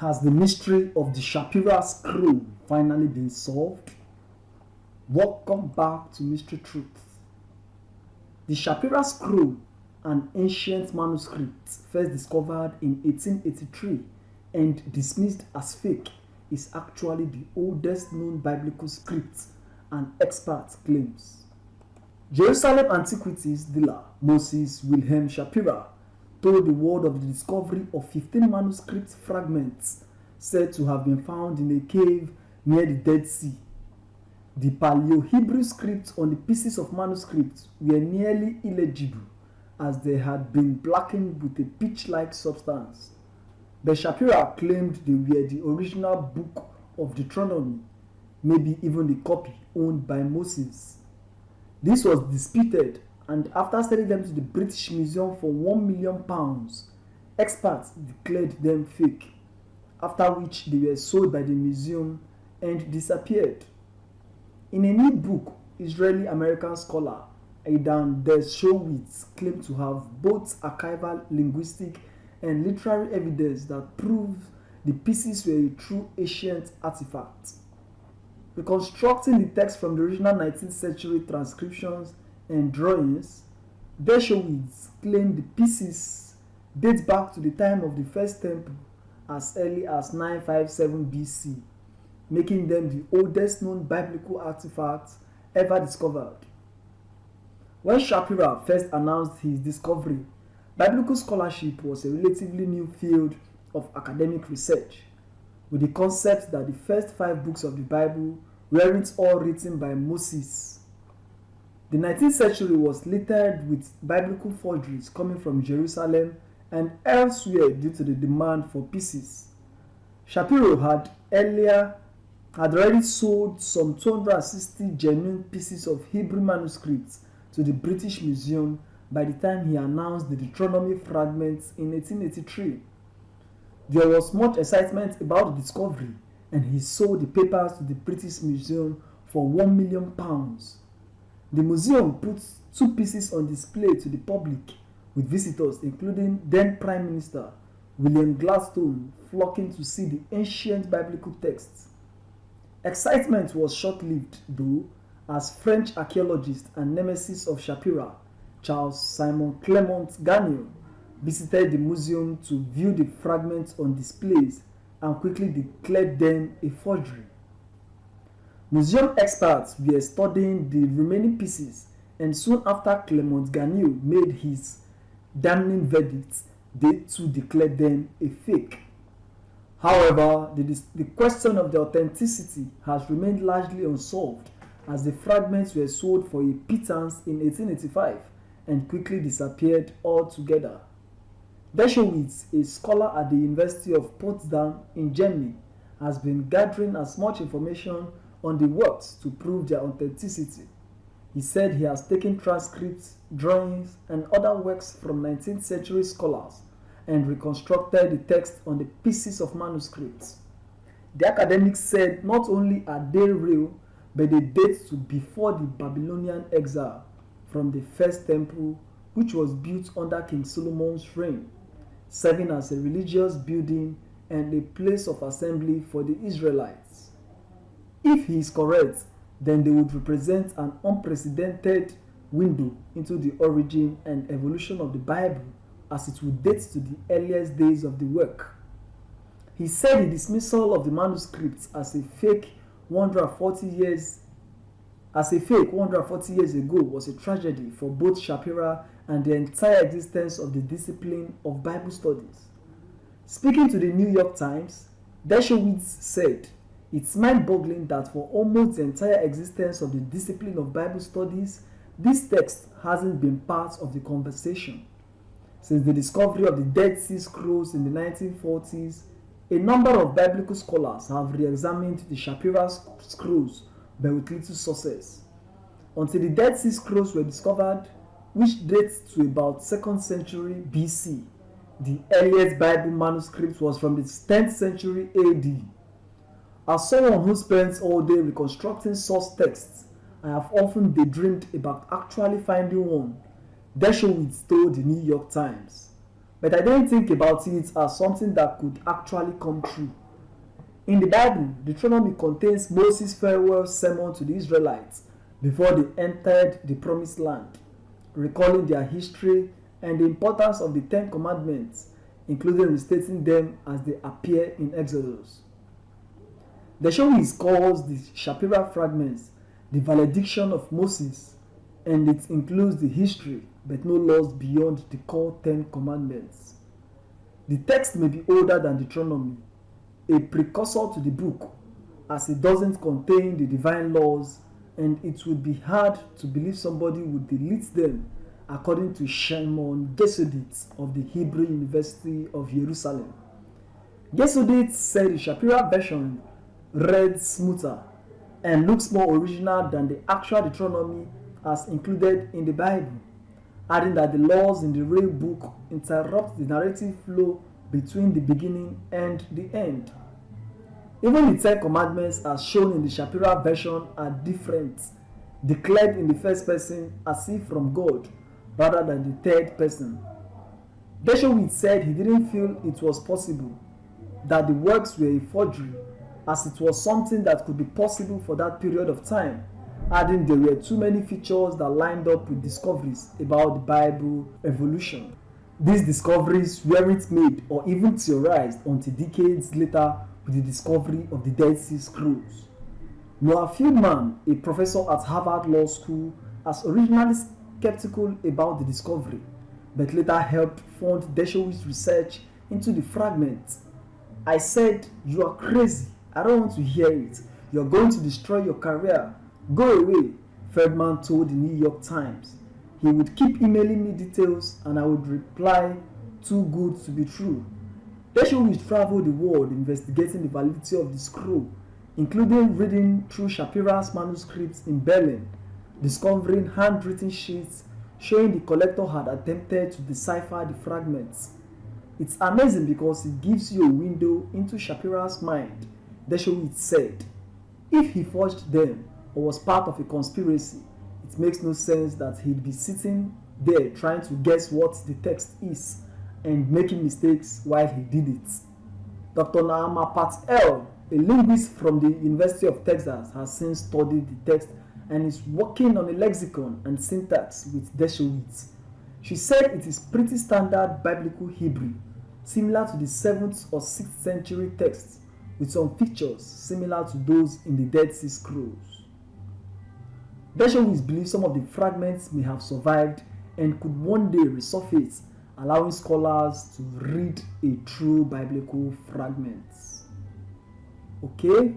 Has the mystery of the Shapira Scroll finally been solved? Welcome back to Mystery Truth. The Shapira Scroll, an ancient manuscript first discovered in 1883 and dismissed as fake, is actually the oldest known biblical script, an expert claims. Jerusalem antiquities dealer Moses Willhelm Shapira told the world of the discovery of 15 manuscript fragments said to have been found in a cave near the Dead Sea. The paleo-Hebrew scripts on the pieces of manuscripts were nearly illegible as they had been blackened with a pitchlike substance. But Shapira claimed they were the original book of Deuteronomy, maybe even the copy owned by Moses. This was disputed, and after selling them to the British Museum for £1 million, experts declared them fake, after which they were sold by the museum and disappeared. In a new book, Israeli-American scholar Idan Dershowitz claimed to have both archival, linguistic, and literary evidence that proves the pieces were a true ancient artifact. Reconstructing the text from the original 19th century transcriptions and drawings, Dershowitz claimed the pieces date back to the time of the First Temple as early as 957 BC, making them the oldest known biblical artifacts ever discovered. When Shapira first announced his discovery, biblical scholarship was a relatively new field of academic research, with the concept that the first 5 books of the Bible weren't all written by Moses. The 19th century was littered with biblical forgeries coming from Jerusalem and elsewhere due to the demand for pieces. Shapiro had already sold some 260 genuine pieces of Hebrew manuscripts to the British Museum by the time he announced the Deuteronomy fragments in 1883. There was much excitement about the discovery, and he sold the papers to the British Museum for £1 million. The museum put 2 pieces on display to the public, with visitors including then Prime Minister William Gladstone flocking to see the ancient biblical texts. Excitement was short-lived though, as French archaeologist and nemesis of Shapira, Charles Simon Clement Gagnon, visited the museum to view the fragments on displays and quickly declared them a forgery. Museum experts were studying the remaining pieces, and soon after Clement Gagnon made his damning verdict, they too declared them a fake. However, the question of the authenticity has remained largely unsolved, as the fragments were sold for a pittance in 1885 and quickly disappeared altogether. Dershowitz, a scholar at the University of Potsdam in Germany, has been gathering as much information on the works to prove their authenticity. He said he has taken transcripts, drawings, and other works from 19th century scholars and reconstructed the text on the pieces of manuscripts. The academics said not only are they real, but they date to before the Babylonian exile from the First Temple, which was built under King Solomon's reign, serving as a religious building and a place of assembly for the Israelites. If he is correct, then they would represent an unprecedented window into the origin and evolution of the Bible, as it would date to the earliest days of the work. He said the dismissal of the manuscripts as a fake 140 years ago was a tragedy for both Shapira and the entire existence of the discipline of Bible studies. Speaking to the New York Times, Dershowitz said, "It's mind-boggling that for almost the entire existence of the discipline of Bible studies, this text hasn't been part of the conversation. Since the discovery of the Dead Sea Scrolls in the 1940s, a number of biblical scholars have re-examined the Shapira Scrolls, but with little success. Until the Dead Sea Scrolls were discovered, which dates to about 2nd century BC, the earliest Bible manuscript was from the 10th century AD. As someone who spends all day reconstructing source texts, I have often daydreamed about actually finding one," Dershowitz told the New York Times. but I didn't think about it as something that could actually come true. In the Bible, Deuteronomy contains Moses' farewell sermon to the Israelites before they entered the Promised Land, recalling their history and the importance of the Ten Commandments, including restating them as they appear in Exodus. Dershowitz calls the Shapira fragments the valediction of Moses, and it includes the history but no laws beyond the core Ten Commandments. The text may be older than Deuteronomy, a precursor to the book, as it doesn't contain the divine laws, and it would be hard to believe somebody would delete them, according to Shimon Gesodit of the Hebrew University of Jerusalem. Gesodit said the Shapira version read smoother and looks more original than the actual Deuteronomy as included in the Bible, adding that the laws in the real book interrupt the narrative flow between the beginning and the end. Even the Ten Commandments as shown in the Shapira version are different, declared in the first person as if from God rather than the third person. Dershowitz said he didn't feel it was possible that the works were a forgery, as it was something that could be possible for that period of time, adding there were too many features that lined up with discoveries about the Bible evolution. These discoveries weren't made or even theorized until decades later with the discovery of the Dead Sea Scrolls. Noah Fieldman, a professor at Harvard Law School, was originally skeptical about the discovery, but later helped fund Dershowitz's research into the fragments. I said, "You are crazy. I don't want to hear it. You're going to destroy your career. Go away," Feldman told the New York Times. He would keep emailing me details and I would reply, "Too good to be true." Dershowitz traveled the world investigating the validity of the scroll, including reading through Shapira's manuscripts in Berlin, discovering handwritten sheets showing the collector had attempted to decipher the fragments. It's amazing because it gives you a window into Shapira's mind, Dershowitz said. If he forged them or was part of a conspiracy, it makes no sense that he'd be sitting there trying to guess what the text is and making mistakes while he did it. Dr. Naama Patel, a linguist from the University of Texas, has since studied the text and is working on a lexicon and syntax with Dershowitz. She said it is pretty standard biblical Hebrew, similar to the 7th or 6th century texts, with some features similar to those in the Dead Sea Scrolls. Dershowitz believes some of the fragments may have survived and could one day resurface, allowing scholars to read a true biblical fragment. Okay,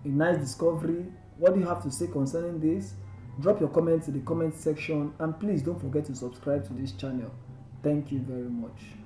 a nice discovery. What do you have to say concerning this? Drop your comments in the comment section and please don't forget to subscribe to this channel. Thank you very much.